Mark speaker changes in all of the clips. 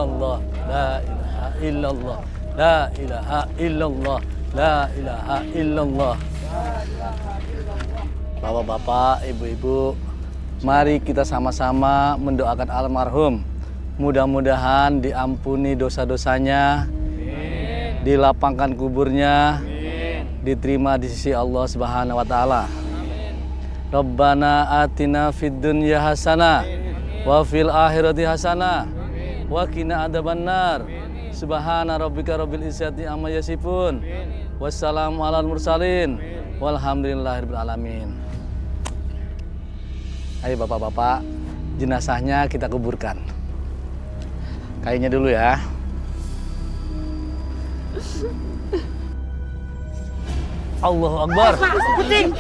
Speaker 1: illallah, la ilaha illallah, la ilaha illallah, la ilaha illallah. Bapak-bapak, ibu-ibu, mari kita sama-sama mendoakan almarhum. Mudah-mudahan diampuni dosa-dosanya, dilapangkan kuburnya, diterima di sisi Allah Subhanahu wa taala. Rabbana atina fid dunya hasanah wa fil akhirati hasanah wa qina adzabannar. Subhana rabbika rabbil izzati amma yasifun. Wassalamu alal mursalin. Walhamdulillahirabbil alamin. Ayo bapak-bapak, jenazahnya kita kuburkan. Kayaknya dulu ya. Allahu Akbar.
Speaker 2: Kucing.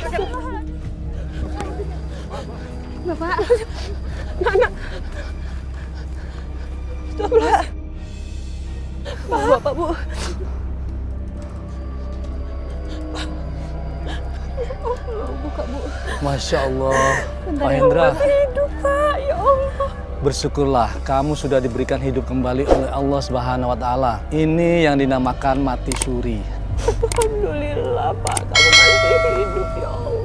Speaker 2: Bapak. Anak. Astagfirullah. Bapak, Bu. Buka, Bu.
Speaker 1: Masya Allah. Pak Hendra.
Speaker 2: Hidup, Pak. Ya Allah.
Speaker 1: Bersyukurlah kamu sudah diberikan hidup kembali oleh Allah Subhanahu wa taala. Ini yang dinamakan mati suri.
Speaker 2: Alhamdulillah, Pak. Kamu masih hidup, ya Allah.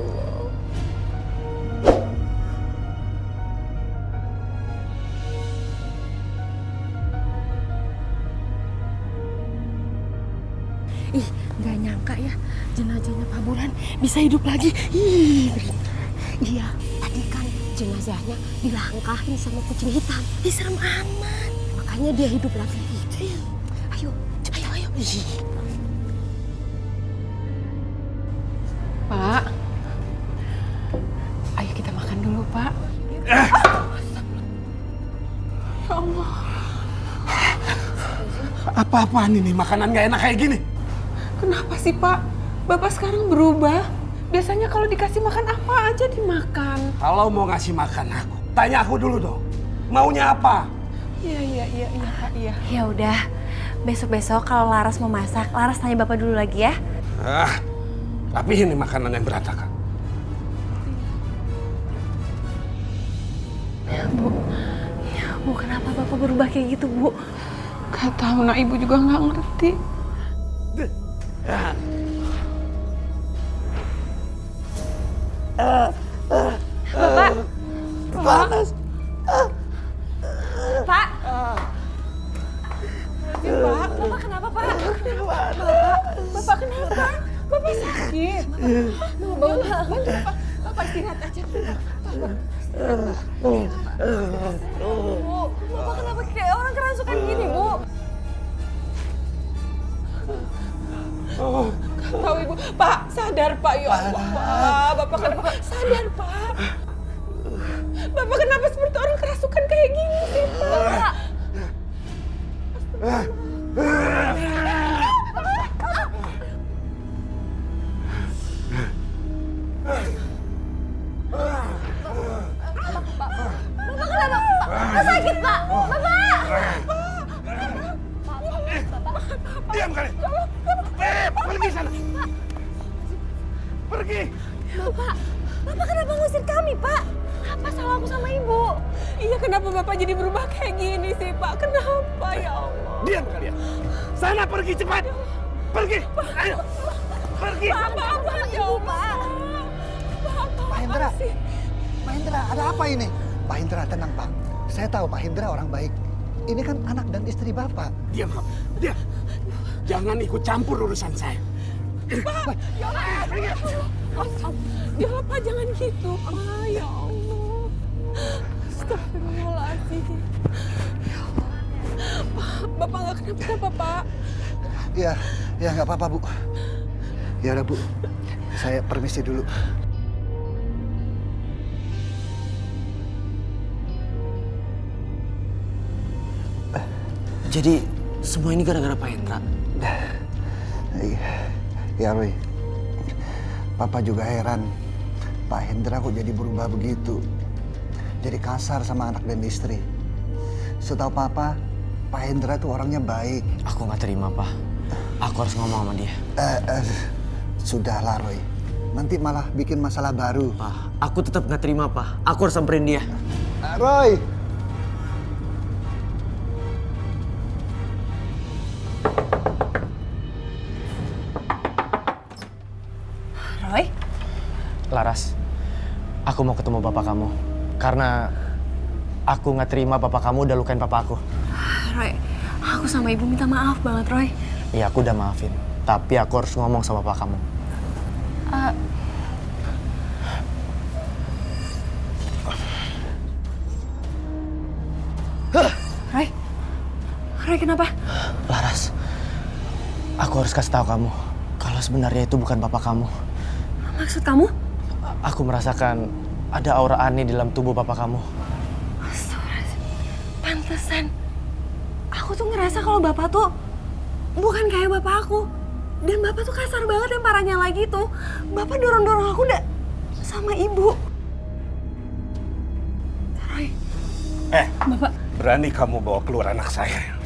Speaker 2: Ih, nggak nyangka ya jenazahnya Pak Burhan bisa hidup lagi. Iya, tadi kan jenazahnya dilangkahin sama kucing hitam. Serem amat. Makanya dia hidup lagi. Ayo, ayo. Pak, ayo kita makan dulu, Pak. Ya Allah.
Speaker 3: Apa-apaan ini? Makanan gak enak kayak gini?
Speaker 2: Kenapa sih, Pak? Bapak sekarang berubah. Biasanya kalau dikasih makan apa aja dimakan.
Speaker 3: Kalau mau ngasih makan aku, tanya aku dulu dong. Maunya apa?
Speaker 2: Iya, Pak, iya.
Speaker 4: Ya udah, besok-besok kalau Laras mau masak, Laras tanya Bapak dulu lagi ya.
Speaker 3: Tapi ini makanan yang berantakan.
Speaker 4: Bu, kenapa Bapak berubah kayak gitu, Bu?
Speaker 2: Gak tahu, nah Ibu juga nggak ngerti.
Speaker 4: Bapak?
Speaker 3: Panas.
Speaker 4: Pak?
Speaker 2: Pak,
Speaker 4: Bapak kenapa, Pak?
Speaker 2: Bapak kenapa? Bapak sakit. Bapak istirahat aja.
Speaker 4: Bu, Bapak kenapa kayak orang kerasukan gini, Bu?
Speaker 2: Gak tahu Ibu. Pak, sadar Pak, ya Allah. Pak, Bapak kenapa? Sadar Pak. Bapak kenapa seperti orang kerasukan kayak gini sih, Pak?
Speaker 4: Bapak kenapa? Bapak sakit, Pak! Bapak!
Speaker 3: Diam kali. Pergi sana. Pergi.
Speaker 4: Bapak kenapa ngusir kami, Pak? Apa salah aku sama Ibu?
Speaker 2: Iya, kenapa Bapak jadi berubah kayak gini sih, Pak? Kenapa, ya Allah?
Speaker 3: Diam kalian. Sana pergi cepat. Pergi. Ayo. Pergi.
Speaker 2: Bapak, ya Allah.
Speaker 5: Pak Hendra, Pak Hendra, ada apa ini? Pak Hendra, tenang Pak. Saya tahu Pak Hendra orang baik. Ini kan anak dan istri Bapak.
Speaker 3: Diam kamu. Diam. Jangan ikut campur urusan saya.
Speaker 2: Pak, jangan gitu, Pak. Ya Allah. Astagfirullahaladzim. Pak, Bapak nggak kenapa-kenapa, Pak.
Speaker 5: Ya nggak apa-apa Bu. Ya udah Bu, saya permisi dulu.
Speaker 6: Jadi semua ini gara-gara Pak Hendra?
Speaker 5: Ya Roy, Papa juga heran. Pak Hendra kok jadi berubah begitu. Jadi kasar sama anak dan istri. Setahu Papa, Pak Hendra tuh orangnya baik.
Speaker 6: Aku nggak terima, Pak. Aku harus ngomong sama dia.
Speaker 5: Sudahlah Roy, nanti malah bikin masalah baru.
Speaker 6: Pak, aku tetap nggak terima, Pak. Aku harus samperin dia.
Speaker 5: Roy!
Speaker 6: Laras, aku mau ketemu bapak kamu. Karena aku nggak terima bapak kamu udah lukain papa aku.
Speaker 2: Roy, aku sama ibu minta maaf banget, Roy.
Speaker 6: Iya, aku udah maafin. Tapi aku harus ngomong sama bapak kamu.
Speaker 2: Roy, kenapa?
Speaker 6: Laras, aku harus kasih tahu kamu kalau sebenarnya itu bukan bapak kamu.
Speaker 2: Maksud kamu?
Speaker 6: Aku merasakan ada aura aneh di dalam tubuh bapak kamu.
Speaker 2: Astagfirullahaladzim. Pantesan. Aku tuh ngerasa kalau bapak tuh bukan kayak bapak aku. Dan bapak tuh kasar banget, yang parahnya lagi tuh. Bapak dorong-dorong aku udah sama ibu. Roy. Bapak.
Speaker 3: Berani kamu bawa keluar anak saya?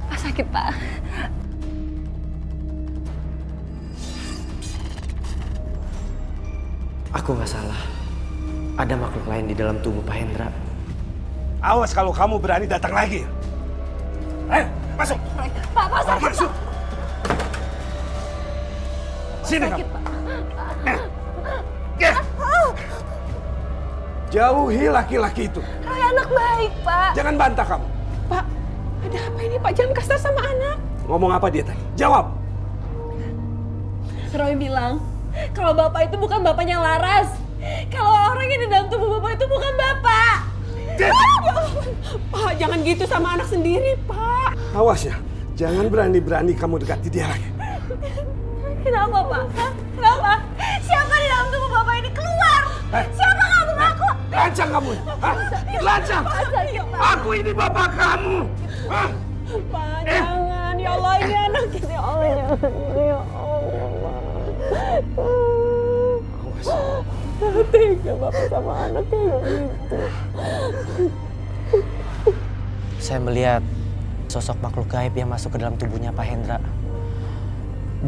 Speaker 2: Pak sakit, Pak.
Speaker 6: Aku nggak salah. Ada makhluk lain di dalam tubuh Pak Hendra.
Speaker 3: Awas kalau kamu berani datang lagi. Masuk.
Speaker 2: Pak sakit,
Speaker 3: Masuk. Sini kamu. Jauhi laki-laki itu.
Speaker 2: Roy anak baik, Pak.
Speaker 3: Jangan bantah kamu.
Speaker 2: Pak, ada apa ini, Pak? Jangan kasar sama anak.
Speaker 3: Ngomong apa dia tadi? Jawab.
Speaker 2: Roy bilang kalau bapak itu bukan bapaknya Laras. Kalau orang yang di dalam tubuh bapak itu bukan bapak. Pak, jangan gitu sama anak sendiri, Pak.
Speaker 3: Awas ya. Jangan berani-berani kamu dekati dia lagi.
Speaker 2: Kenapa, Pak? Hah? Kenapa? Siapa di dalam tubuh bapak ini? Keluar! Siapa kamu? Aku!
Speaker 3: Lancang kamu. Hah? Lancang. Aku ini bapak kamu. Hah?
Speaker 2: Pak, jangan. Ya Allah, ini anak kita. Ya Allah, jangan. Ya Allah.
Speaker 3: Awas.
Speaker 2: Tega bapak sama anak kayak gitu.
Speaker 6: Saya melihat sosok makhluk gaib yang masuk ke dalam tubuhnya Pak Hendra.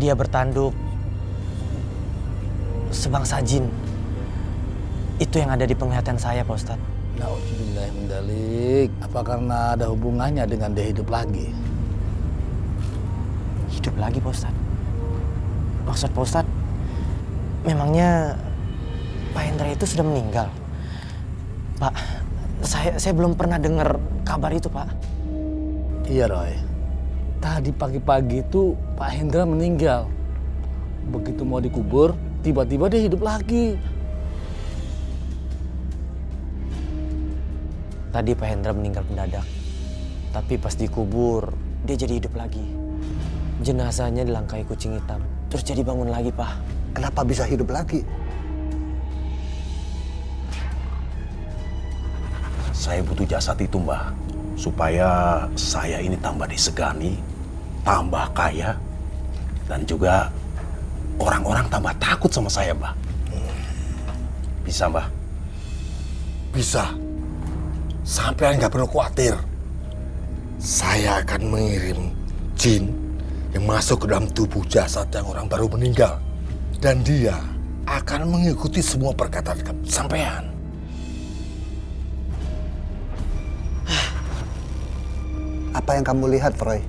Speaker 6: Dia bertanduk sebangsa jin. Itu yang ada di penglihatan saya, Pak Ustadz.
Speaker 1: Nauzubillah min dzalik. Apa karena ada hubungannya dengan dia hidup lagi?
Speaker 6: Hidup lagi, Pak Ustadz? Maksud Pak Ustadz, memangnya Pak Hendra itu sudah meninggal? Pak, saya belum pernah dengar kabar itu, Pak.
Speaker 1: Iya, Roy. Tadi pagi-pagi itu Pak Hendra meninggal. Begitu mau dikubur, tiba-tiba dia hidup lagi.
Speaker 6: Tadi Pak Hendra meninggal mendadak. Tapi pas dikubur, dia jadi hidup lagi. Jenazahnya dilangkai kucing hitam. Terus jadi bangun lagi, Pak.
Speaker 5: Kenapa bisa hidup lagi?
Speaker 7: Saya butuh jasad itu, Mbah. Supaya saya ini tambah disegani, tambah kaya, dan juga orang-orang tambah takut sama saya, Mbah. Bisa, Mbah?
Speaker 8: Bisa. Sampean nggak perlu khawatir. Saya akan mengirim jin yang masuk ke dalam tubuh jasad yang orang baru meninggal. Dan dia akan mengikuti semua perkataan sampean.
Speaker 5: Apa yang kamu lihat, Roy?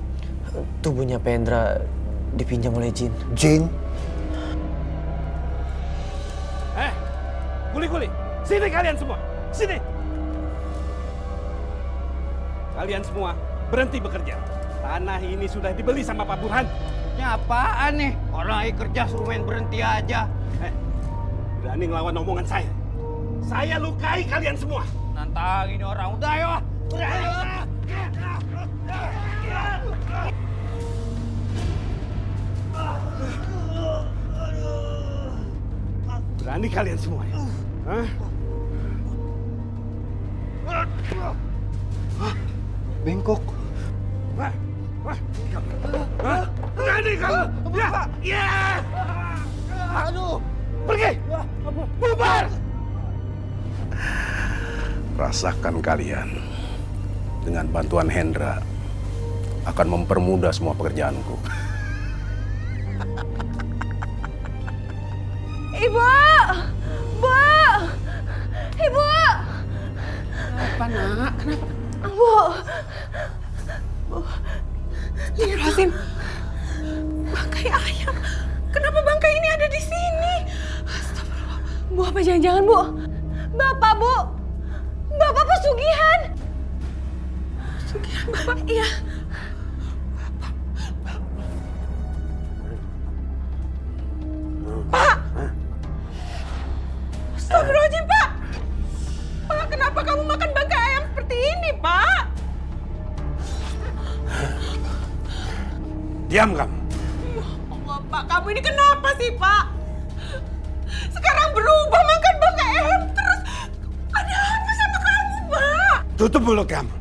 Speaker 6: Tubuhnya Pak Hendra dipinjam oleh jin.
Speaker 5: Jin?
Speaker 3: Guli-guli. Sini kalian semua. Sini. Kalian semua berhenti bekerja. Tanah ini sudah dibeli sama Pak Burhan.
Speaker 9: Ya apaan nih? Orang lagi kerja suruh main berhenti aja.
Speaker 3: Berani ngelawan omongan saya. Saya lukai kalian semua.
Speaker 9: Nantangin orang. Udah ayo. Berani.
Speaker 3: Berani kalian semua ya? Hah?
Speaker 5: Bengkok.
Speaker 3: Berani kamu? Ya! Aduh! Pergi! Bubar!
Speaker 7: Rasakan kalian. Dengan bantuan Hendra, akan mempermudah semua pekerjaanku.
Speaker 2: Ibu! Bu! Ibu!
Speaker 4: Kenapa, Nak? Kenapa?
Speaker 2: Bu! Lihat, bangkai ayam. Kenapa bangkai ini ada di sini? Astagfirullah.
Speaker 4: Bu, apa jangan-jangan, Bu? Bapak, Bu. Bapak pesugihan. Pesugihan Bapak? Iya. Pak! Astagfirullahaladzim, Pak! Pak, kenapa kamu makan bangkai ayam seperti ini, Pak?
Speaker 3: Diam kamu.
Speaker 4: Ya Allah, Pak, kamu ini kenapa sih, Pak? Sekarang berubah makan bangkai ayam terus. Ada apa sama kamu, Pak?
Speaker 3: Tutup mulut kamu.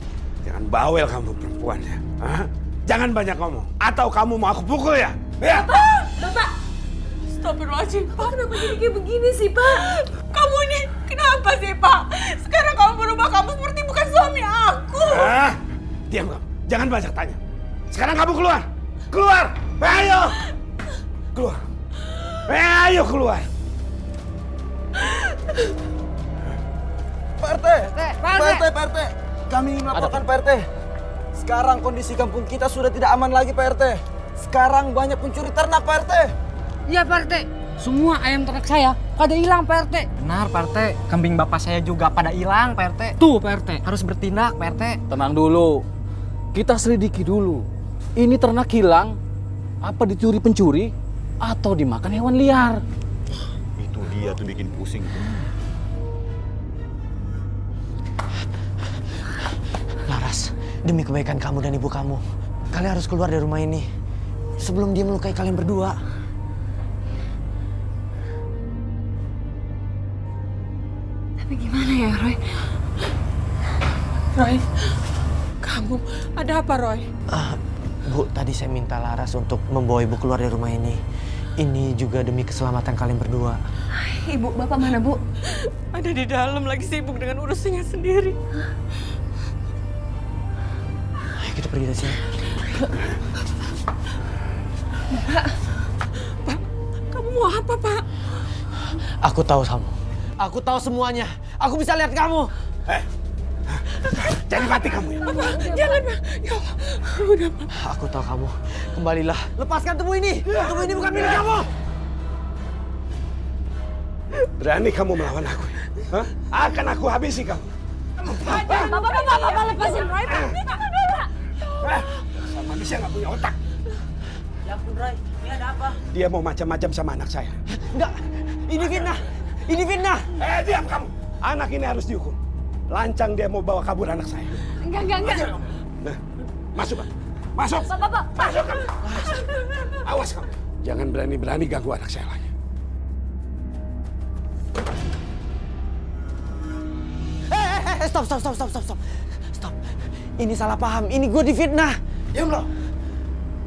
Speaker 3: Jangan bawel kamu perempuan ya. Hah? Jangan banyak ngomong. Atau kamu mau aku pukul ya? Ya.
Speaker 4: Bapak! Astagfirullahaladzim, Pak. Kenapa jadi kayak begini sih, Pak? Kamu ini kenapa sih, Pak? Sekarang kamu berubah, kamu seperti bukan suami aku.
Speaker 3: Diam kamu. Jangan banyak tanya. Sekarang kamu keluar. Keluar. Ayo. Keluar. Ayo keluar.
Speaker 6: Pak RT! Pak RT! Kami ingin melaporkan Pak RT. Sekarang kondisi kampung kita sudah tidak aman lagi Pak RT. Sekarang banyak pencuri ternak Pak RT.
Speaker 10: Iya Pak RT, semua ayam ternak saya pada hilang Pak RT.
Speaker 6: Benar Pak RT, kambing bapak saya juga pada hilang Pak RT.
Speaker 10: Tuh Pak RT.
Speaker 6: Harus bertindak Pak RT.
Speaker 1: Tenang dulu. Kita selidiki dulu. Ini ternak hilang, apa dicuri pencuri, atau dimakan hewan liar.
Speaker 7: Itu dia tuh bikin pusing.
Speaker 6: Laras, demi kebaikan kamu dan ibu kamu, kalian harus keluar dari rumah ini sebelum dia melukai kalian berdua.
Speaker 4: Tapi gimana ya, Roy? Roy, kamu ada apa, Roy?
Speaker 6: Bu, tadi saya minta Laras untuk membawa ibu keluar dari rumah ini. Ini juga demi keselamatan kalian berdua.
Speaker 4: Ibu, Bapak mana, Bu? Ada di dalam, lagi sibuk dengan urusannya sendiri.
Speaker 6: Ayo kita pergi dari sini.
Speaker 4: Pak, kamu mau apa, Pak?
Speaker 6: Aku tahu kamu. Aku tahu semuanya. Aku bisa lihat kamu.
Speaker 3: Jangan mati kamu ya.
Speaker 4: Apa? Jangan, Pak. Ya Allah, udah, Pak.
Speaker 6: Aku tahu kamu. Kembalilah. Lepaskan tubuh ini. Tubuh ini bukan milik kamu.
Speaker 3: Berani kamu melawan aku ya? Hah? Akan aku habisi kamu.
Speaker 4: Bapak lepasin Roy, Pak.
Speaker 3: Sama manusia nggak punya otak.
Speaker 10: Ya ampun Roy, ini ada apa?
Speaker 3: Dia mau macam-macam sama anak saya.
Speaker 6: Enggak. Ini fitnah. Ini fitnah.
Speaker 3: Diam kamu. Anak ini harus dihukum. Lancang dia mau bawa kabur anak saya.
Speaker 4: Enggak.
Speaker 3: Nah, masuk, Pak. Masuk.
Speaker 4: Bapak.
Speaker 3: Masuk kamu. Awas kamu. Jangan berani-berani ganggu anak saya lagi.
Speaker 6: Stop. Stop. Ini salah paham. Ini gue difitnah.
Speaker 9: Diam lo.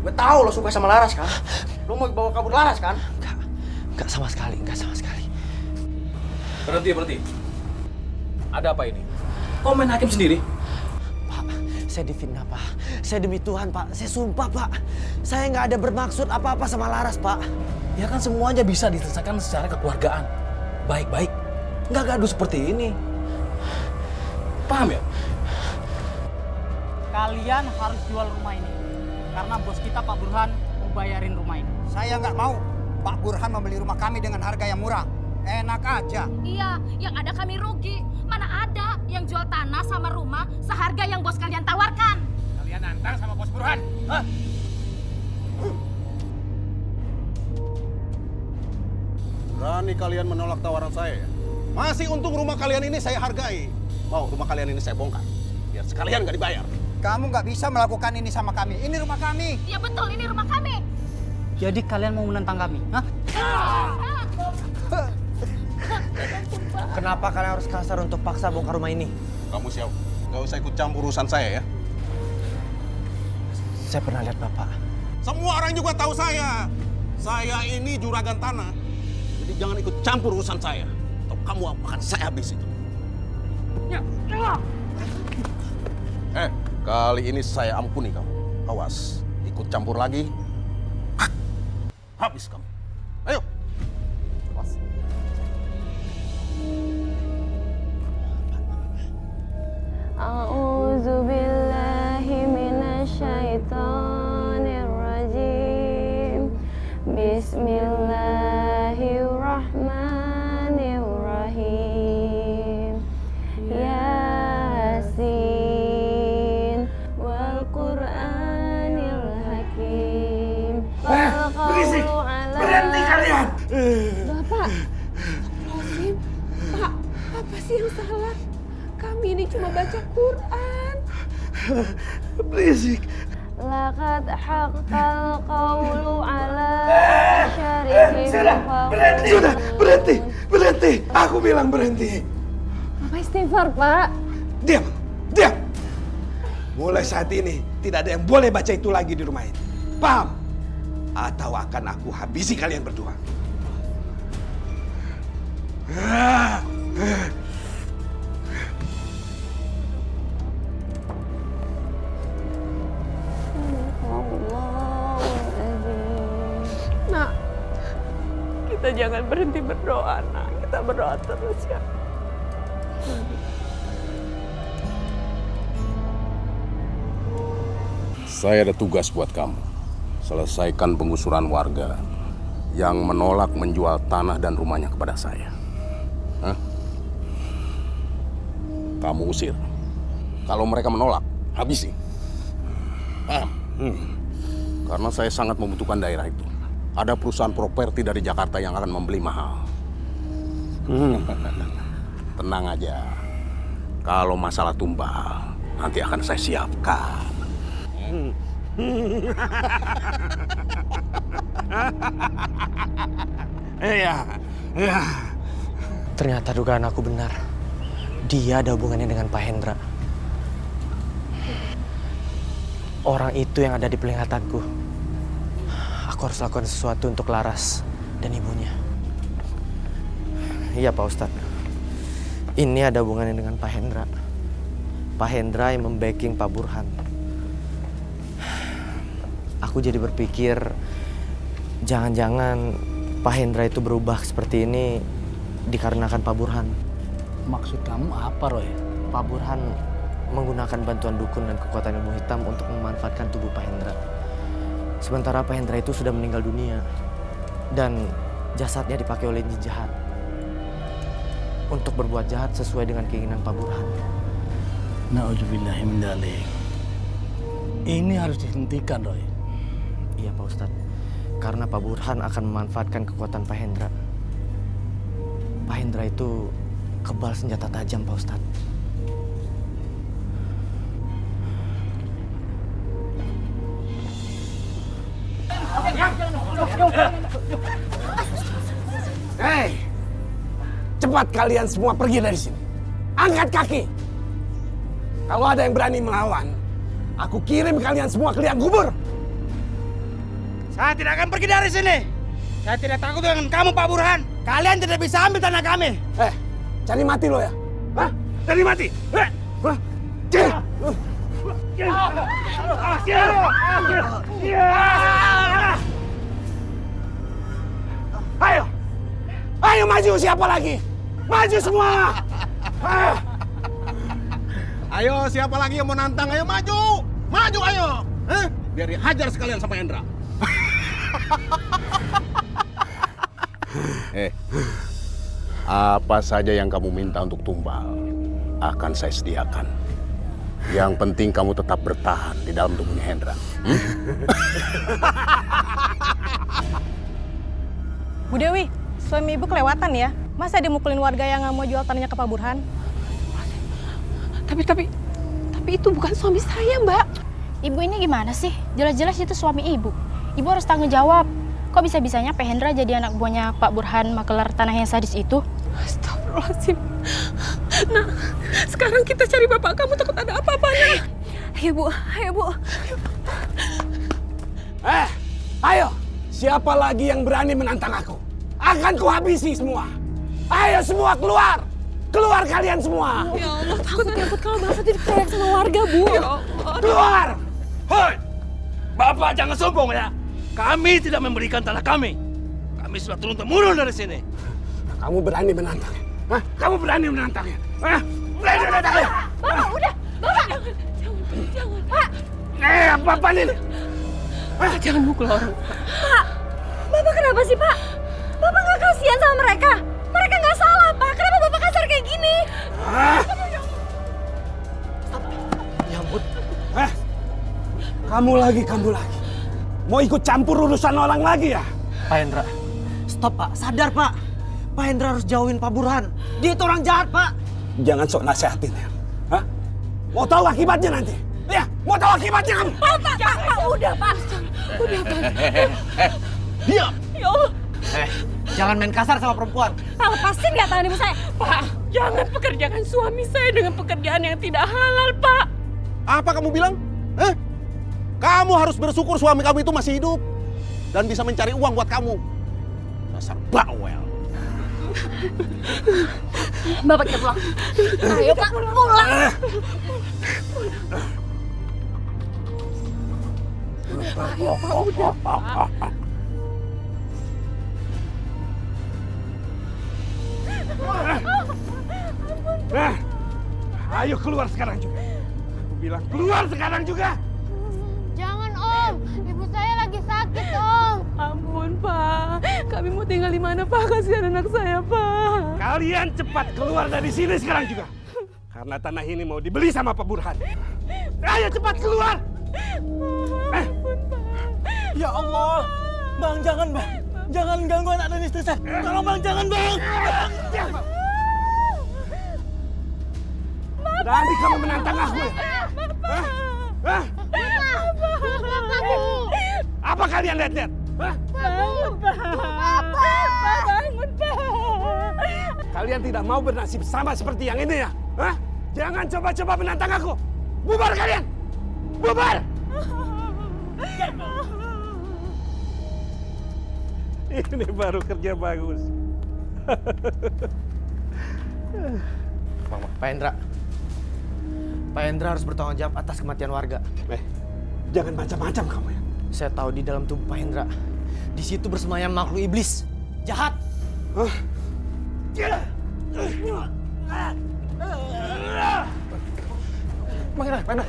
Speaker 9: Gue tahu lo suka sama Laras kan? Lo mau bawa kabur Laras kan?
Speaker 6: Enggak sama sekali.
Speaker 1: Berhenti. Ada apa ini? Kau main hakim sendiri?
Speaker 6: Pak, saya difitnah, Pak. Saya demi Tuhan, Pak. Saya sumpah, Pak. Saya nggak ada bermaksud apa-apa sama Laras, Pak.
Speaker 1: Ya kan semuanya bisa diselesaikan secara kekeluargaan. Baik-baik. Nggak gaduh seperti ini. Paham ya?
Speaker 10: Kalian harus jual rumah ini. Karena bos kita Pak Burhan mau bayarin rumah ini.
Speaker 9: Saya nggak mau Pak Burhan membeli rumah kami dengan harga yang murah. Enak aja.
Speaker 2: Iya, yang ada kami rugi. Mana ada yang jual tanah sama rumah seharga yang bos kalian tawarkan.
Speaker 3: Kalian nantang sama bos Burhan. Hah?
Speaker 7: Berani kalian menolak tawaran saya ya? Masih untung rumah kalian ini saya hargai. Mau rumah kalian ini saya bongkar. Biar sekalian nggak dibayar.
Speaker 9: Kamu nggak bisa melakukan ini sama kami. Ini rumah kami.
Speaker 2: Iya betul, ini rumah kami.
Speaker 10: Jadi kalian mau menentang kami? Hah?
Speaker 6: Kenapa kalian harus kasar untuk paksa bongkar rumah ini?
Speaker 7: Kamu siapa? Nggak usah ikut campur urusan saya ya.
Speaker 6: Saya pernah lihat Bapak.
Speaker 7: Semua orang juga tahu saya. Saya ini juragan tanah. Jadi jangan ikut campur urusan saya. Atau kamu akan saya habis itu. Kali ini saya ampuni kamu. Awas, ikut campur lagi. Habis kamu. Ayo. Awas.
Speaker 11: A'udzu billahi minasyaitonir rajim. Bismillahirrahmanirrahim.
Speaker 3: Berhenti kalian!
Speaker 2: Bapak, Astagfirullahaladzim. Pak, apa sih yang salah? Kami ini cuma baca Quran.
Speaker 3: Berisik.
Speaker 11: Laqad haqqal qawlu ala syarihim.
Speaker 3: Sudah, berhenti. Aku bilang berhenti.
Speaker 2: Bapak istighfar, Pak.
Speaker 3: Diam. Mulai saat ini tidak ada yang boleh baca itu lagi di rumah ini. Paham? Atau akan aku habisi kalian berdua.
Speaker 2: Nak, kita jangan berhenti berdoa, nak. Kita berdoa terus ya.
Speaker 7: Saya ada tugas buat kamu. Selesaikan penggusuran warga yang menolak menjual tanah dan rumahnya kepada saya. Hah? Kamu usir. Kalau mereka menolak, habisi. Paham? Karena saya sangat membutuhkan daerah itu. Ada perusahaan properti dari Jakarta yang akan membeli mahal. Tenang aja. Kalau masalah tumbal, nanti akan saya siapkan.
Speaker 3: Iya.
Speaker 6: Ternyata dugaan aku benar. Dia ada hubungannya dengan Pak Hendra. Orang itu yang ada di pelingatanku. Aku harus lakukan sesuatu untuk Laras dan ibunya. Iya Pak Ustadz. Ini ada hubungannya dengan Pak Hendra. Pak Hendra yang membacking Pak Burhan. Aku jadi berpikir, jangan-jangan Pak Hendra itu berubah seperti ini dikarenakan Pak Burhan.
Speaker 1: Maksud kamu apa, Roy?
Speaker 6: Pak Burhan menggunakan bantuan dukun dan kekuatan ilmu hitam untuk memanfaatkan tubuh Pak Hendra. Sementara Pak Hendra itu sudah meninggal dunia dan jasadnya dipakai oleh jin jahat untuk berbuat jahat sesuai dengan keinginan Pak Burhan.
Speaker 1: Na'udzubillahi min dzalik. Ini harus dihentikan, Roy.
Speaker 6: Iya Pak Ustadz, karena Pak Burhan akan memanfaatkan kekuatan Pak Hendra. Pak Hendra itu kebal senjata tajam Pak Ustadz.
Speaker 3: Hei, cepat kalian semua pergi dari sini. Angkat kaki. Kalau ada yang berani melawan, aku kirim kalian semua ke liang kubur.
Speaker 9: Saya tidak akan pergi dari sini. Saya tidak takut dengan kamu, Pak Burhan. Kalian tidak bisa ambil tanah kami.
Speaker 3: Cari mati lo ya? Hah? Cari mati? Ayo maju, siapa lagi? Maju semua!
Speaker 7: Ayo, siapa lagi yang mau nantang? Ayo maju! Maju, ayo! Biar dihajar sekalian sama Hendra. Apa saja yang kamu minta untuk tumbal akan saya sediakan. Yang penting kamu tetap bertahan di dalam tubuhnya Hendra.
Speaker 4: Bu Dewi, suami ibu kelewatan ya. Masa dia mukulin warga yang nggak mau jual tanahnya ke Pak Burhan?
Speaker 2: Tapi itu bukan suami saya, Mbak.
Speaker 12: Ibu ini gimana sih? Jelas-jelas itu suami ibu. Ibu harus tanggung jawab. Kok bisa-bisanya Pak Hendra jadi anak buahnya Pak Burhan makelar tanah yang sadis itu?
Speaker 2: Astagfirullahaladzim. Nah, sekarang kita cari bapak kamu, takut ada apa-apanya. Ayo Bu.
Speaker 3: Ayo, siapa lagi yang berani menantang aku? Akan kuhabisi semua. Ayo semua keluar. Keluar kalian semua.
Speaker 2: Ya Allah, takut kalau bapak diteriak sama warga, Bu. Ya Allah.
Speaker 3: Keluar.
Speaker 13: Hoi, Bapak jangan sombong ya. Kami tidak memberikan tanah kami. Kami sudah turun-temurun dari sini.
Speaker 3: Kamu berani menantangnya? Hah? Kamu berani menantangnya? Hah? Berani menantangnya?
Speaker 2: Bapak, udah. Bapak. Jangan. Pak.
Speaker 3: Apa ini?
Speaker 2: Jangan mukul orang.
Speaker 11: Pak, Bapak kenapa sih, Pak? Bapak nggak kasihan sama mereka? Mereka nggak salah, Pak. Kenapa Bapak kasar kayak gini?
Speaker 3: Ya ampun. Kamu lagi. Mau ikut campur urusan orang lagi ya?
Speaker 6: Pak Hendra, Stop Pak, sadar Pak. Pak Hendra harus jauhin Pak Burhan. Dia itu orang jahat Pak.
Speaker 3: Jangan sok nasehatin ya. Hah? Mau tahu akibatnya nanti? Ya, mau tahu akibatnya kamu?
Speaker 11: Pak, udah Pak. Udah Pak.
Speaker 3: Diam.
Speaker 11: Ya Allah.
Speaker 6: Jangan main kasar sama perempuan.
Speaker 11: Pak, lepasin nggak tangan ibu saya?
Speaker 2: Pak, jangan pekerjakan suami saya dengan pekerjaan yang tidak halal, Pak.
Speaker 7: Apa kamu bilang? Kamu harus bersyukur suami kamu itu masih hidup dan bisa mencari uang buat kamu. Dasar bawel.
Speaker 11: Bapak kita pulang. Ayo Pak, pulang. Ayo Pak, udah Pak.
Speaker 3: Ayo keluar sekarang juga. Aku bilang keluar sekarang juga.
Speaker 12: Jangan Om, ibu saya lagi sakit Om.
Speaker 2: Ampun Pak, kami mau tinggal di mana Pak? Kasihan anak saya Pak.
Speaker 3: Kalian cepat keluar dari sini sekarang juga. Karena tanah ini mau dibeli sama Pak Burhan. Ayo cepat keluar.
Speaker 6: Ya Allah, Bang jangan Bang. Jangan ganggu anak dan istri saya. Tolong Bang, jangan Bang.
Speaker 3: Berani kamu menantang aku ya? Hah? Apa kalian lihat-lihat?
Speaker 2: Bangun Pak. Bangun Pak.
Speaker 3: Kalian tidak mau bernasib sama seperti yang ini ya? Hah? Jangan coba-coba menantang aku. Bubar kalian. Bubar. Ini baru kerja bagus.
Speaker 6: Pak Hendra. Pak Hendra harus bertanggung jawab atas kematian warga.
Speaker 3: Jangan macam-macam kamu ya.
Speaker 6: Saya tahu di dalam tubuh Pak Hendra, di situ bersemayam makhluk iblis jahat.
Speaker 3: Pak Hendra.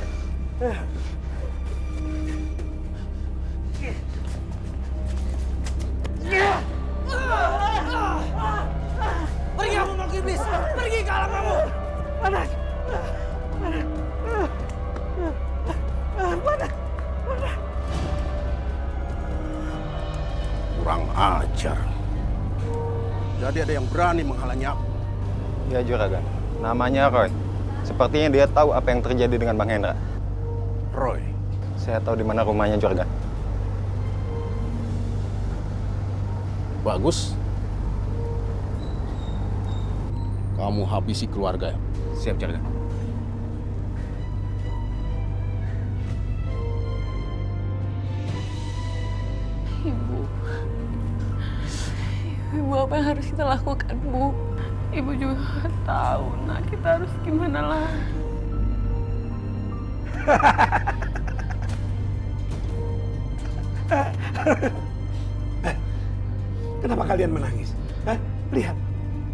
Speaker 6: Pergi kamu makhluk iblis, pergi ke alam kamu.
Speaker 3: Panas.
Speaker 7: Kurang ajar. Jadi ada yang berani menghalangi aku.
Speaker 14: Ya Juragan, namanya Roy. Sepertinya dia tahu apa yang terjadi dengan Bang Hendra.
Speaker 7: Roy.
Speaker 14: Saya tahu di mana rumahnya Juragan.
Speaker 7: Bagus. Kamu habisi keluarga. Siap, Juragan.
Speaker 2: Ibu, apa yang harus kita lakukan, Bu? Ibu juga nggak tahu, nah kita harus gimana lagi?
Speaker 3: Kenapa kalian menangis? Hah?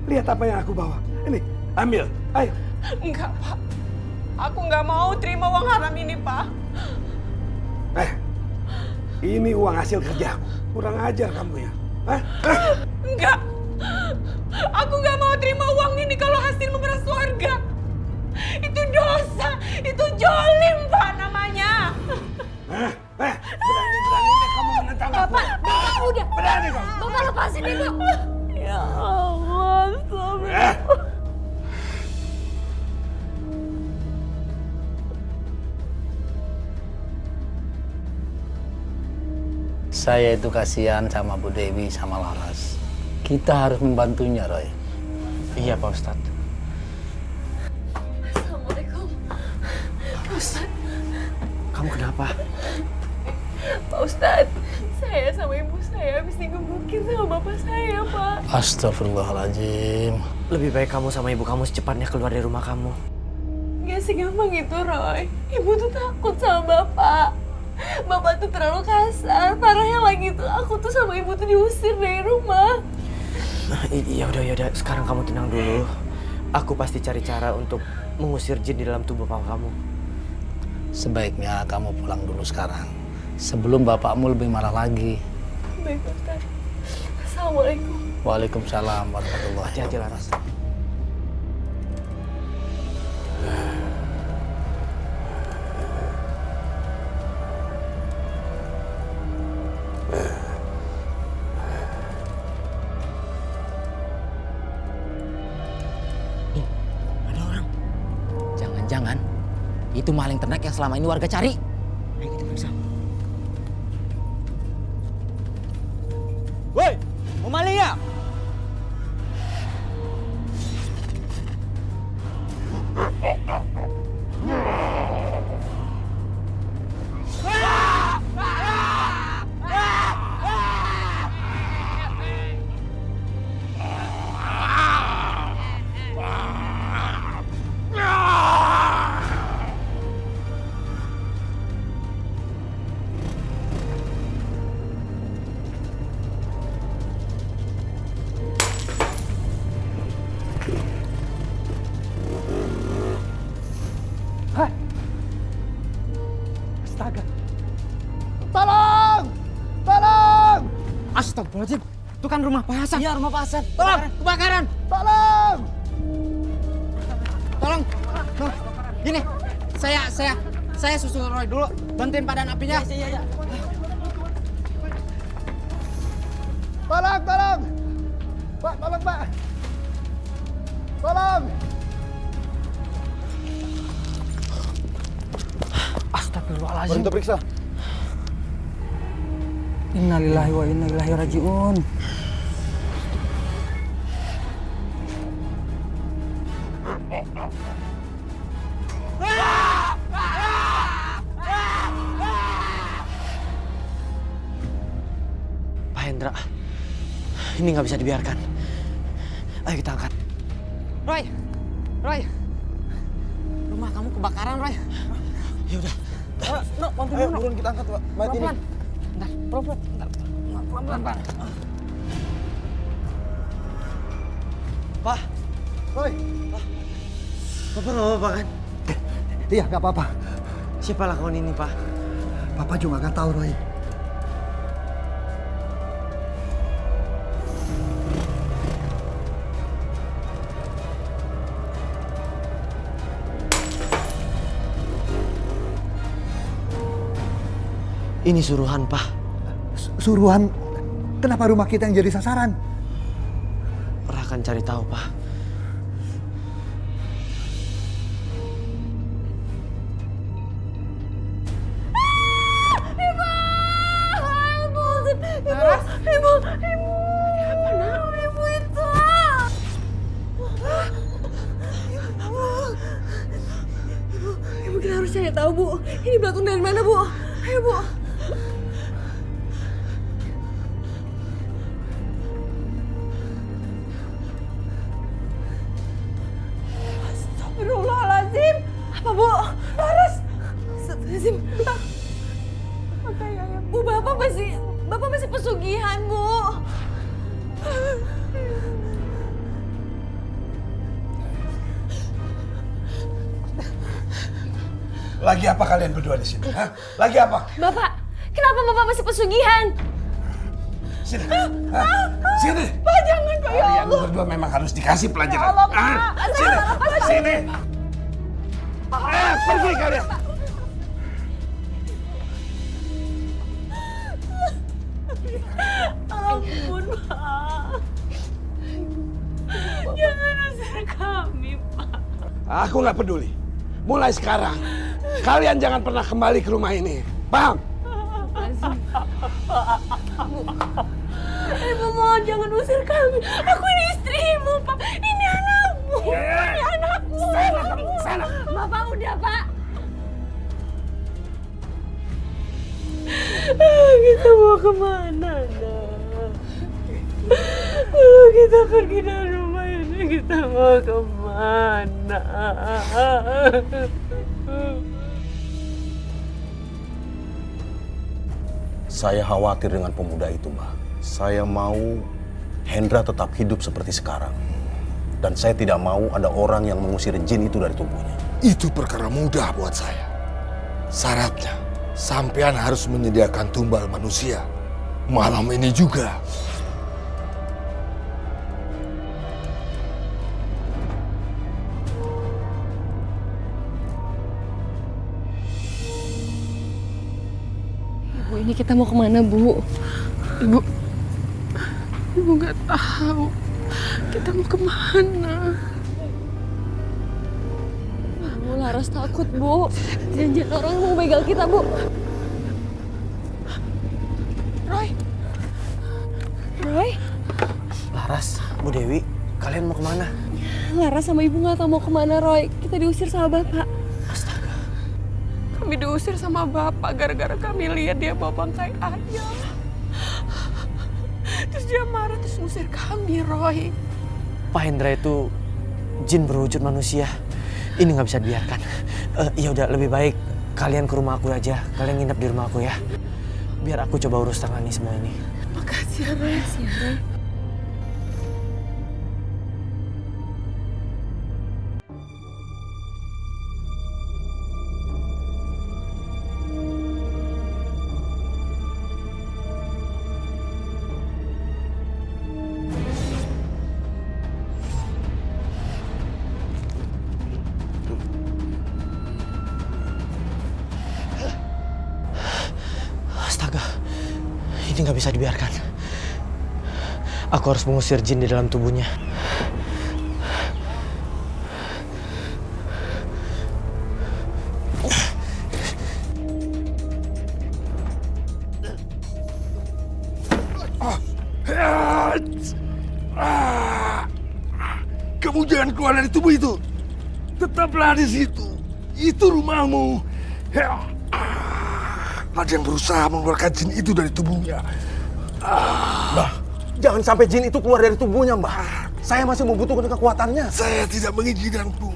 Speaker 3: Lihat apa yang aku bawa. Ini, ambil, ayo.
Speaker 2: Enggak, Pak. Aku nggak mau terima uang haram ini, Pak.
Speaker 3: Ini uang hasil kerjaku. Kurang ajar kamu ya. Hah?
Speaker 2: Enggak. Aku nggak mau terima uang ini kalau hasil memeras warga. Itu dosa. Itu jolim, Pak, namanya.
Speaker 3: Berani-beraninya kamu menentang aku.
Speaker 11: Bapak udah.
Speaker 3: Berani kamu.
Speaker 11: Bapak lepasin ibu.
Speaker 2: Ya Allah, astagfirullah.
Speaker 1: Saya itu kasihan sama Bu Dewi sama Laras. Kita harus membantunya, Roy.
Speaker 6: Iya, Pak Ustadz.
Speaker 2: Assalamualaikum. Pak Ustadz.
Speaker 6: Kamu kenapa?
Speaker 2: Pak Ustadz, saya sama ibu saya habis digebukin sama bapak saya, Pak.
Speaker 1: Astagfirullahaladzim.
Speaker 6: Lebih baik kamu sama ibu kamu secepatnya keluar dari rumah kamu.
Speaker 2: Gak segampang itu, Roy. Ibu tuh takut sama bapak. Bapak tuh terlalu kasar. Parahnya lagi tuh, aku tuh sama ibu tuh diusir dari rumah.
Speaker 6: Ya udah. Sekarang kamu tenang dulu. Aku pasti cari cara untuk mengusir jin di dalam tubuh papa kamu.
Speaker 1: Sebaiknya kamu pulang dulu sekarang. Sebelum bapakmu lebih marah lagi.
Speaker 2: Baik, Ustaz. Assalamualaikum.
Speaker 1: Waalaikumsalam warahmatullahi
Speaker 6: Hati-hati, Laras. itu maling ternak yang selama ini warga cari.
Speaker 9: Ayo kita periksa.
Speaker 6: Woi, mau maling ya?
Speaker 3: Astaga. Tolong! Tolong!
Speaker 6: Astagfirullahaladzim, itu kan rumah Pak Hasan. Iya, rumah Pak Hasan.
Speaker 9: Tolong, kebakaran.
Speaker 3: Tolong!
Speaker 9: Tolong. Nuh, gini, saya susul Roy dulu. Bantuin padam apinya. Iya.
Speaker 3: Tolong, tolong! Pak, tolong, Pak! Tolong!
Speaker 6: Astagfirullahaladzim.
Speaker 5: Mari kita periksa.
Speaker 6: Innalillahi wa inna ilaihi rajiun. Pak Hendra, ini nggak bisa dibiarkan. Ayo kita angkat.
Speaker 9: Roy, rumah kamu kebakaran, Roy.
Speaker 6: Ya udah.
Speaker 9: No,
Speaker 5: Ayo buruan kita angkat, Pak. Mayat ini.
Speaker 9: Pelan-pelan, Pak.
Speaker 6: Pak.
Speaker 5: Roy.
Speaker 6: Bapak nggak apa-apa kan?
Speaker 5: Iya, nggak apa-apa.
Speaker 6: Siapa lakukan ini, Pak?
Speaker 5: Papa juga nggak tahu, Roy.
Speaker 6: Ini suruhan, Pak.
Speaker 5: Suruhan? Kenapa rumah kita yang jadi sasaran?
Speaker 6: Orang akan cari tahu, Pak.
Speaker 2: Ibu kita harus cari tahu, Bu. Ini belatung dari mana, Bu? Ayo, Bu. Astagfirullahaladzim. Apa, Bu? Laras. Astagfirullahaladzim. Apa ya, Bu? Bapak masih pesugihan, Bu.
Speaker 3: Lagi apa kalian berdua di sini? Hah? Lagi apa?
Speaker 2: Bapak, kenapa Bapak masih pesugihan?
Speaker 3: Sini. Sini.
Speaker 2: Pak, jangan, Pak, ya
Speaker 3: Kalian
Speaker 2: Allah.
Speaker 3: berdua memang harus dikasih pelajaran.
Speaker 2: Ya Allah, Pak.
Speaker 3: Sini.
Speaker 2: Pak.
Speaker 3: Sini. Pergi kalian.
Speaker 4: Ampun, Pak. Jangan usir kami, Pak.
Speaker 3: Aku nggak peduli. Mulai sekarang, kalian jangan pernah kembali ke rumah ini. Paham?
Speaker 4: Ibu mohon jangan usir kami. Aku ini istrimu, Pak. Ini anakmu. Ini anakku.
Speaker 3: Sana.
Speaker 2: Bapak udah, Pak.
Speaker 4: Kita mau kemana, nak? Kalau kita pergi dari rumah ini, kita mau kemana?
Speaker 7: Saya khawatir dengan pemuda itu, Mbak. Saya mau Hendra tetap hidup seperti sekarang. Dan saya tidak mau ada orang yang mengusir jin itu dari tubuhnya.
Speaker 8: Itu perkara mudah buat saya. Syaratnya, sampean harus menyediakan tumbal manusia. Malam ini juga.
Speaker 2: Ibu, ini kita mau kemana, Bu? Ibu nggak tahu. Kita mau kemana? Laras takut, Bu. Jangan orang mau begal kita, Bu. Roy?
Speaker 6: Laras, Bu Dewi, kalian mau kemana?
Speaker 2: Laras sama Ibu nggak tahu mau kemana, Roy. Kita diusir sama Bapak.
Speaker 6: Astaga.
Speaker 4: Kami diusir sama Bapak gara-gara kami lihat dia bawa bangkai ayam. Terus dia marah terus ngusir kami, Roy.
Speaker 6: Pak Hendra itu jin berwujud manusia. Ini nggak bisa dibiarkan. Ya udah, lebih baik kalian ke rumah aku aja. Kalian nginep di rumah aku ya. Biar aku coba urus tangani semua ini.
Speaker 2: Makasih ya, Roy.
Speaker 6: Astaga, ini nggak bisa dibiarkan. Aku harus mengusir jin di dalam tubuhnya.
Speaker 8: Kamu jangan keluar dari tubuh itu. Tetaplah di situ. Itu rumahmu. Ada yang berusaha mengeluarkan jin itu dari tubuhnya.
Speaker 7: Mbah, jangan sampai jin itu keluar dari tubuhnya, Mbah. Saya masih membutuhkan kekuatannya.
Speaker 8: Saya tidak mengizinkanmu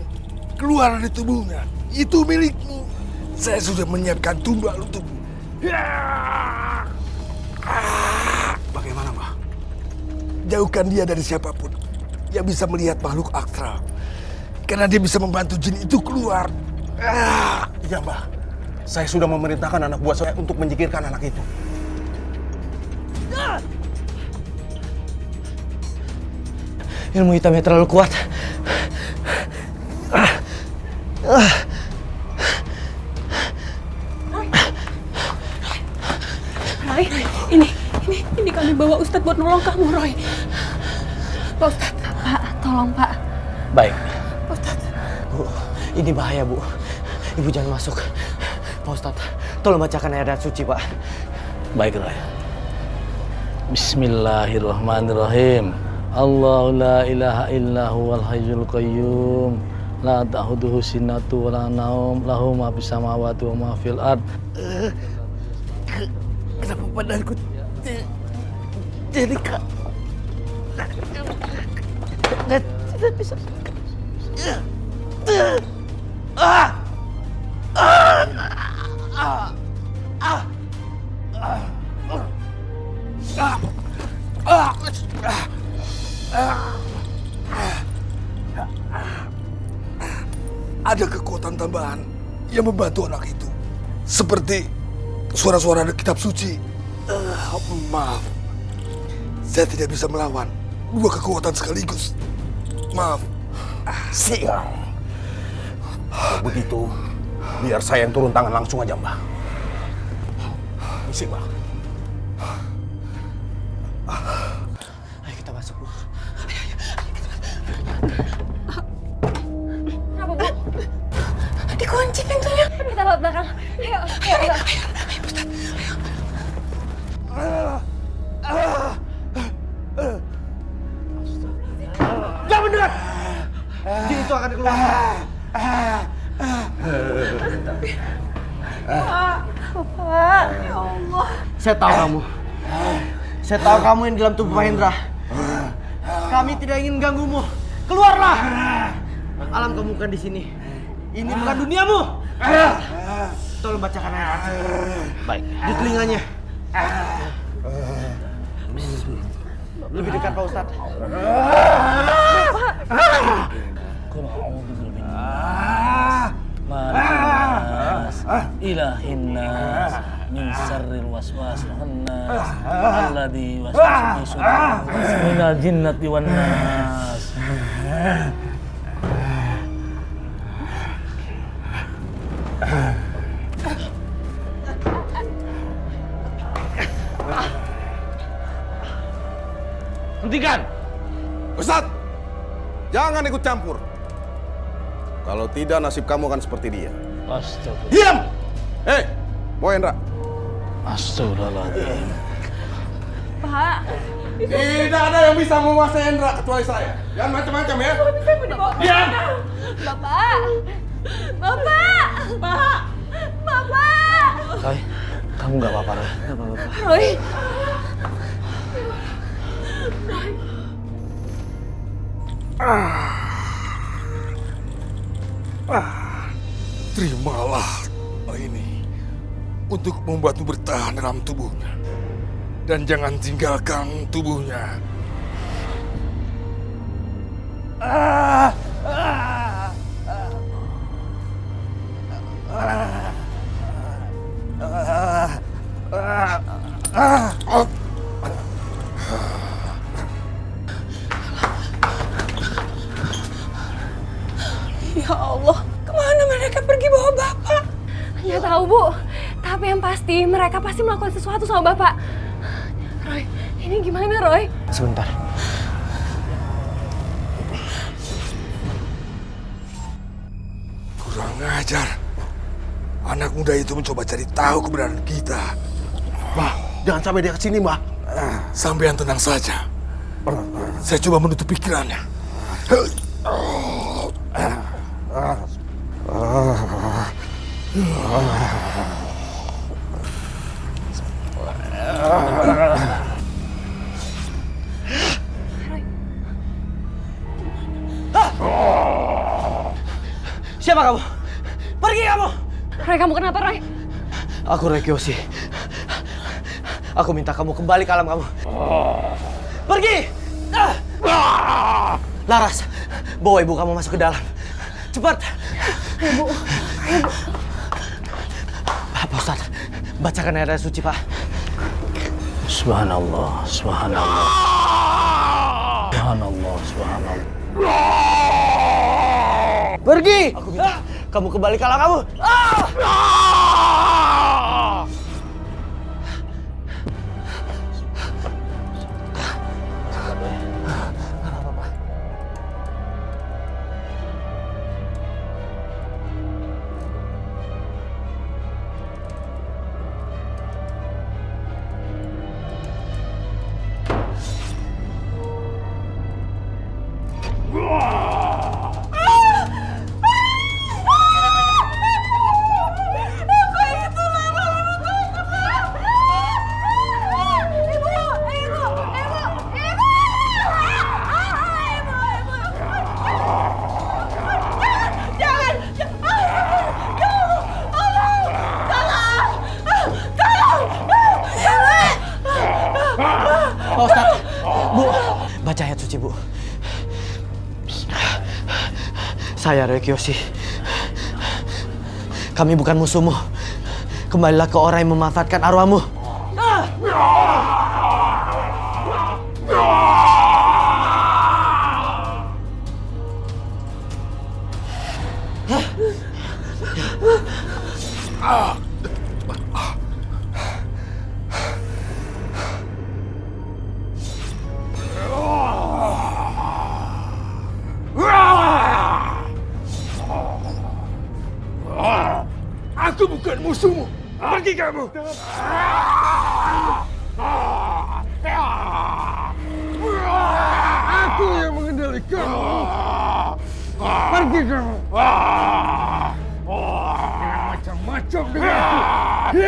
Speaker 8: keluar dari tubuhnya. Itu milikmu. Saya sudah menyiapkan tumbal untukmu.
Speaker 7: Bagaimana, Mbah?
Speaker 8: Jauhkan dia dari siapapun yang bisa melihat makhluk astral. Karena dia bisa membantu jin itu keluar.
Speaker 7: Iya, Mbah. Saya sudah memerintahkan anak buah saya untuk menyingkirkan anak itu.
Speaker 6: Ilmu hitamnya terlalu kuat.
Speaker 4: Roy, ini kami bawa Ustadz buat nolong kamu, Roy. Pak Ustadz.
Speaker 2: Pak, tolong Pak.
Speaker 6: Baik.
Speaker 4: Ustadz.
Speaker 6: Bu, ini bahaya, Bu. Ibu jangan masuk. Pak Ustadz, tolong bacakan ayat suci, Pak.
Speaker 1: Baik, Roy. Bismillahirrahmanirrahim. Allahu la ilaha illa huwal hayyul qayyum. La ta'khudhuhu sinatun wa la naum. Lahu ma fis samawati wa ma fil ard.
Speaker 3: Kenapa badanku jadi tidak bisa.
Speaker 8: Ada kekuatan tambahan yang membantu anak itu. Seperti suara-suara dari kitab suci. Maaf, saya tidak bisa melawan dua kekuatan sekaligus. Maaf.
Speaker 7: Siang. Kalau begitu, biar saya yang turun tangan langsung aja, Mbah. Misi, Mbah.
Speaker 6: Ayo kita masuk, Bu.
Speaker 2: Kenapa, Bu?
Speaker 4: Dikunci pintunya.
Speaker 2: Kita lewat belakang. Ayo, Ustadz.
Speaker 6: Jangan mendekat! Jin itu akan keluar.
Speaker 2: Bapak, ya Allah.
Speaker 6: Saya tahu kamu. Saya tahu kamu yang di dalam tubuh Pak Hendra. Kami tidak ingin ganggumu. Keluarlah! Alam kamu bukan di sini. Ini bukan duniamu. Tolong bacakan ayat.
Speaker 1: Baik.
Speaker 6: Di telinganya. Lebih dekat, Pak Ustadz.
Speaker 1: Malikinnas, ilahinnas, min syarril waswasil khannas, alladzi yuwaswisu fi sudur minal jinnati wan nas.
Speaker 7: Hentikan! Ustadz, jangan ikut campur. Kalau tidak, nasib kamu akan seperti dia.
Speaker 1: Astagfirullah.
Speaker 7: Diam! Boy Hendra.
Speaker 1: Astagfirullahaladzim.
Speaker 11: Pak.
Speaker 3: Tidak ada yang bisa menguasai Hendra kecuali saya. Jangan macam-macam ya.
Speaker 11: Diam! Bapak! Bapak! Pak! Bapak!
Speaker 6: Roy, kamu nggak apa-apa, Roy. Nggak apa-apa.
Speaker 11: Roy!
Speaker 8: Terimalah ini untuk membuatmu bertahan dalam tubuhnya. Dan jangan tinggalkan tubuhnya.
Speaker 4: Ya Allah, kemana mereka pergi bawa Bapak?
Speaker 11: Nggak tahu, Bu. Tapi yang pasti mereka pasti melakukan sesuatu sama Bapak. Roy, ini gimana, Roy?
Speaker 6: Sebentar.
Speaker 8: Kurang ajar. Anak muda itu mencoba cari tahu kebenaran kita.
Speaker 7: Mbah, jangan sampai dia kesini, Mbah.
Speaker 8: Sampean tenang saja. Saya coba menutup pikirannya.
Speaker 6: Siapa kamu? Pergi kamu!
Speaker 11: Roy, kamu kenapa, Roy?
Speaker 6: Aku Roy Kiyoshi. Aku minta kamu kembali ke alam kamu. Pergi! Laras, bawa ibu kamu masuk ke dalam. Cepat!
Speaker 11: Ibu, ibu.
Speaker 6: Pak Ustadz, bacakan ayat suci, Pak.
Speaker 1: Subhanallah, subhanallah. Subhanallah, subhanallah.
Speaker 6: Pergi! Aku minta kamu kembali ke alam kamu. Pak Ustadz, Bu, baca ayat suci, Bu. Saya Roy Kiyoshi. Kami bukan musuhmu. Kembalilah ke orang yang memanfaatkan arwahmu.
Speaker 8: Aku bukan musuhmu. Pergi kamu. Aku yang mengendalikanmu. Pergi kamu. Jangan macam-macam denganku.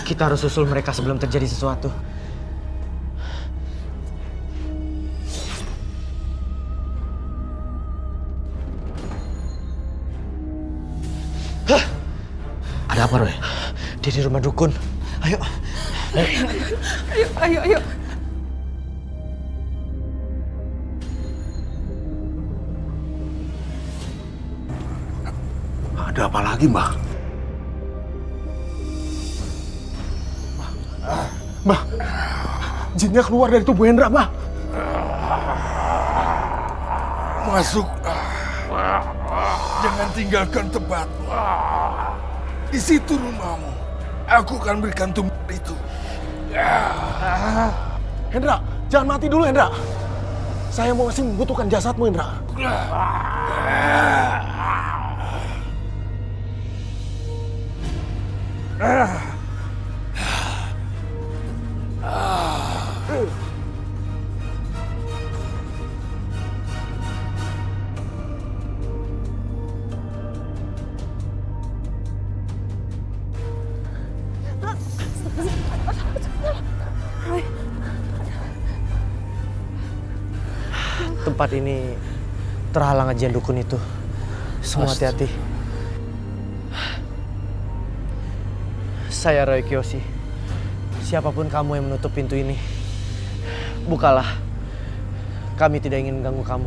Speaker 6: Kita harus susul mereka sebelum terjadi sesuatu. Hah? Ada apa, Roy? Dia di rumah dukun. Ayo.
Speaker 4: Ayo.
Speaker 7: Ada apa lagi, Mbah? Mbah, jinnya keluar dari tubuh Hendra, Mbah.
Speaker 8: Masuk. Jangan tinggalkan tempat. Di situ rumahmu. Aku akan berikan tumbal itu.
Speaker 3: Hendra, jangan mati dulu Hendra. Saya masih membutuhkan jasadmu Hendra.
Speaker 6: Tempat ini terhalang ajian dukun itu. Semua hati-hati. Saya Roy Kiyoshi. Siapapun kamu yang menutup pintu ini, bukalah. Kami tidak ingin mengganggu kamu.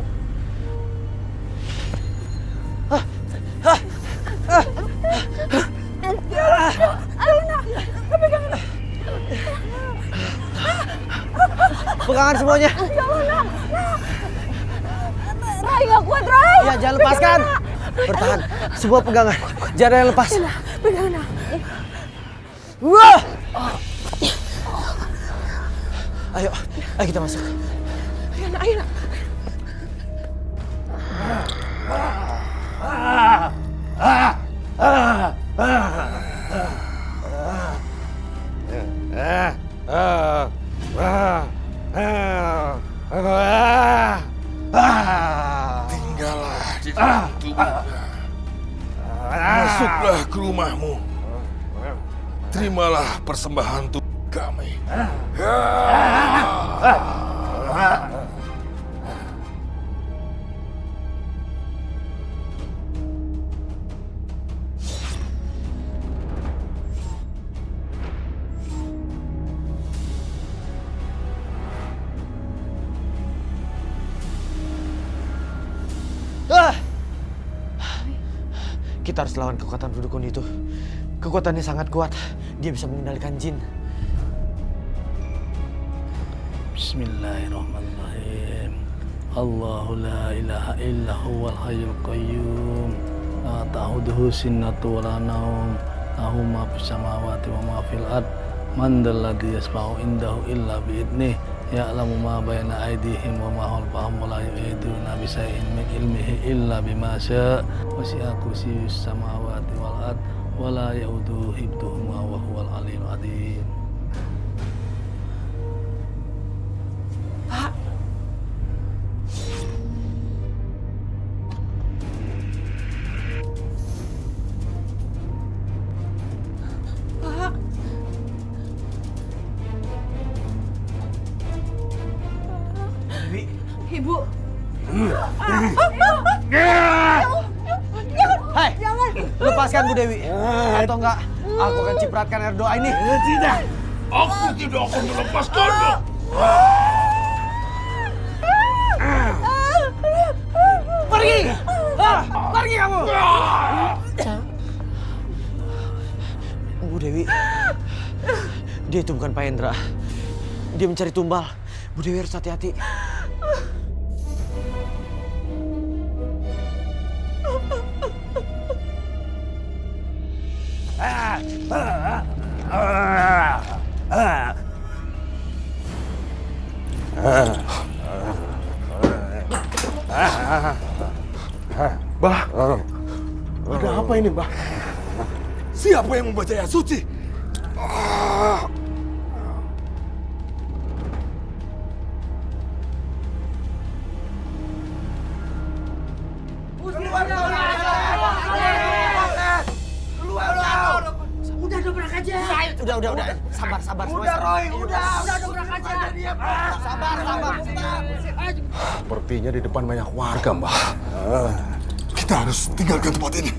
Speaker 6: Pegangan semuanya.
Speaker 11: Rai nggak kuat, Rai.
Speaker 6: Ya, jangan lepaskan. Bertahan. Sebuah pegangan. Jangan yang lepas.
Speaker 11: Pegangan.
Speaker 6: Wah! Ayo kita masuk.
Speaker 11: Ayo, nak.
Speaker 8: Tinggallah di dalam tubuhnya. Masuklah ke rumahmu. Terimalah persembahan tubuh kami.
Speaker 6: Kita harus lawan kekuatan dukun itu. Kekuatannya sangat kuat. Dia bisa mengendalikan jin.
Speaker 1: Bismillahirrahmanirrahim. Allahu la ilaha illa huwal hayyul qayyum. La ta'khudhuhu sinatun wa la nawm. Lahu ma fis samawati wa ma fil ard. Man dzalladzi yashfa'u indahu illa bi'idnih. Ya'lamu ma baina aydihim wa ma khalfahum wa la yuhituna bi syai'in min ilmihi illa bima syaa'. Wasi'a kursiyyus samawati wal ard wa la ya'uduhu hifdhuhuma wa huwal aliyyul azim.
Speaker 11: Pak. Pak. Ibu.
Speaker 6: Hai, lepaskan Bu Dewi. Atau enggak, aku akan cipratkan air doa ini.
Speaker 8: Tidak, aku tidak akan melepaskanmu.
Speaker 6: Pergi! Pergi kamu! Bu Dewi, dia itu bukan Pak Hendra. Dia mencari tumbal. Bu Dewi harus hati-hati.
Speaker 8: Bah, ada apa ini, Bah? Siapa yang membaca ayat suci?
Speaker 6: Udah. Sabar.
Speaker 9: Udah, Roy. Udah dobrak aja.
Speaker 6: Sabar.
Speaker 8: Sepertinya di depan banyak warga, Mbah. Kita harus tinggalkan tempat ini.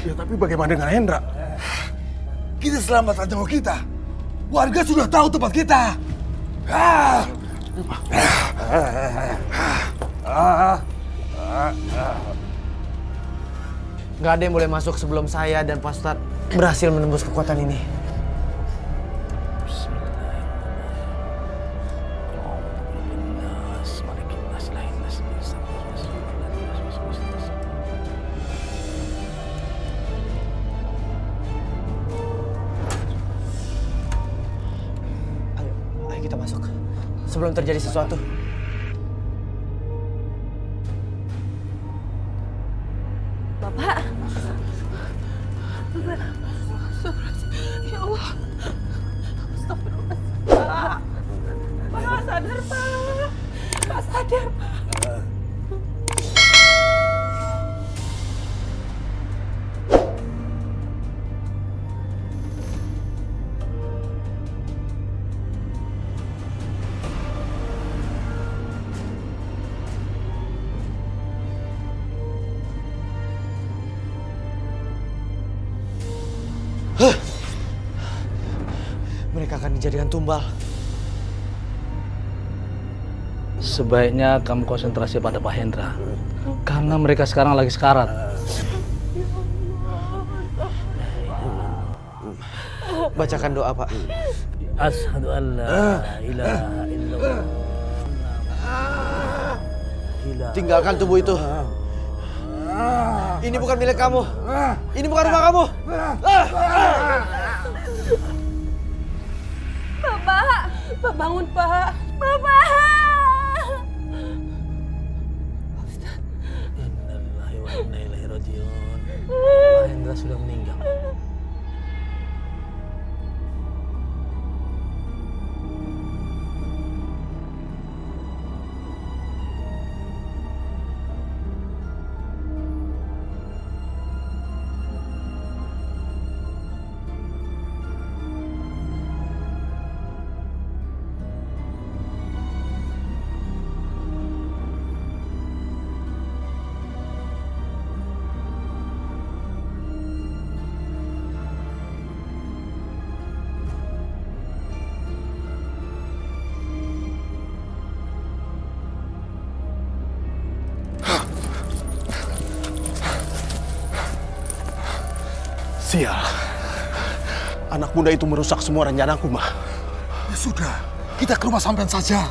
Speaker 3: Ya tapi bagaimana dengan Hendra?
Speaker 8: Kita selamatkan nyawa kita. Warga sudah tahu tempat kita.
Speaker 6: Nggak ada yang boleh masuk sebelum saya dan Pak Ustadz berhasil menembus kekuatan ini. sebelum terjadi sesuatu.
Speaker 4: Bapak. Ya Allah. Astagfirullahaladzim. Pak. Pak, sadar, Pak. Pak, sadar, Pak.
Speaker 6: Mereka akan dijadikan tumbal.
Speaker 1: Sebaiknya kamu konsentrasi pada Pak Hendra. Karena mereka sekarang lagi sekarat.
Speaker 6: Bacakan doa, Pak.
Speaker 1: Asyhadu an la ilaha illallah.
Speaker 6: Tinggalkan tubuh itu. Ini bukan milik kamu. Ini bukan rumah kamu.
Speaker 4: Bapak. Pak, bangun, Pak. Bapak.
Speaker 1: Innalillahi wa inna ilaihi rajiun. Pak Hendra sudah meninggal.
Speaker 7: Sial. Anak muda itu merusak semua rencanaku, Mah.
Speaker 8: Ya sudah, kita ke rumah sampean saja.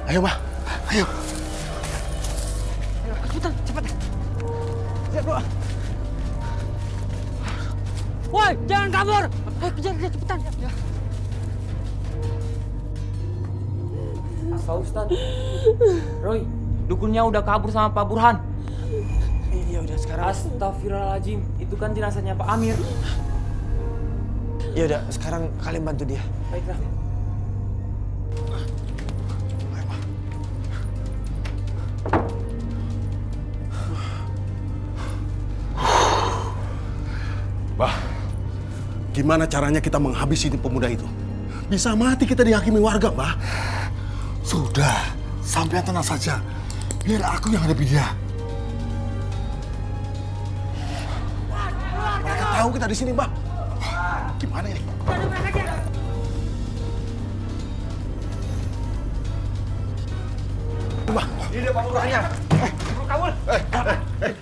Speaker 7: Ayo, Mah.
Speaker 8: Ayo.
Speaker 10: Cepetan, cepat. Lihat, Bro. Woi, jangan kabur. Ayo kejar dia cepetan. Ya. Pak Ustadz, Roy, dukunnya udah kabur sama Pak Burhan.
Speaker 6: Iya udah sekarang.
Speaker 10: Astagfirullahaladzim, itu kan jenazahnya Pak Amir.
Speaker 6: Ya udah, sekarang kalian bantu dia.
Speaker 10: Baiklah.
Speaker 7: Bah, gimana caranya kita menghabisi pemuda itu? Bisa mati kita dihakimi warga, Bah.
Speaker 8: Sudah, sampean tenang saja. Biar aku yang hadapi dia.
Speaker 7: Mereka tahu kita di sini, Mbak. Gimana ini? Mbak,
Speaker 9: Ini dia Pak Burhannya. Kabur.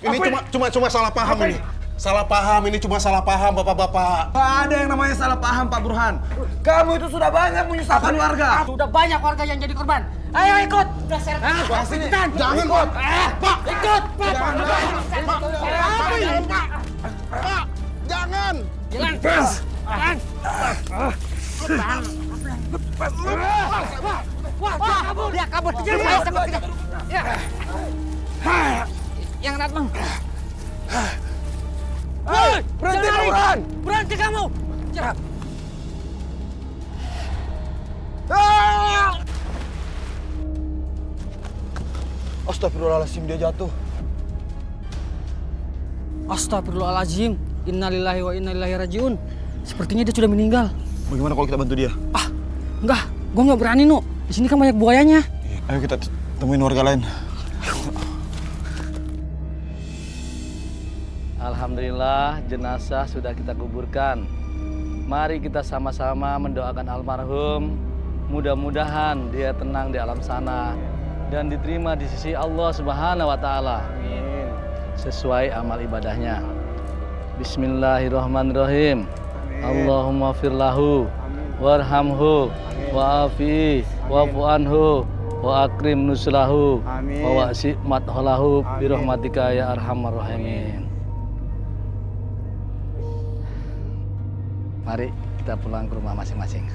Speaker 7: ini cuma salah paham ini. Salah paham, ini cuma salah paham, Bapak-bapak.
Speaker 9: Nggak ada yang namanya salah paham, Pak Burhan. Kamu itu sudah banyak menyusahkan warga.
Speaker 10: Sudah banyak warga yang jadi korban. Ayo ikut. Udah seret.
Speaker 9: Cepetan.
Speaker 7: Jangan, Pak.
Speaker 10: Pak, ikut. Pak.
Speaker 7: Apa ini, Pak? Pak, jangan.
Speaker 10: Jalan. Wah, kabur. Dia kabur. Kejar, kejar. Ya. Yang datang.
Speaker 9: Hei, berhenti Pak Burhan.
Speaker 10: Berhenti kamu. Cepat.
Speaker 6: Astagfirullahaladzim, dia jatuh.
Speaker 10: Astagfirullahaladzim. Innalillahi wa inna ilaihi rajiun. Sepertinya dia sudah meninggal.
Speaker 14: Bagaimana kalau kita bantu dia?
Speaker 10: Enggak, gua nggak berani, Nu. Di sini kan banyak buayanya.
Speaker 14: Ayo kita temuin warga lain.
Speaker 1: Alhamdulillah, jenazah sudah kita kuburkan. Mari kita sama-sama mendoakan almarhum. Mudah-mudahan dia tenang di alam sana dan diterima di sisi Allah Subhanahu wa taala. Amin. Sesuai amal ibadahnya. Bismillahirrahmanirrahim. Allahumma firlahu warhamhu wa'afi wa'fu anhu wa akrim nuslahu wa wasi' madholahu birahmatika ya arhamar rahimin. Mari kita pulang ke rumah masing-masing.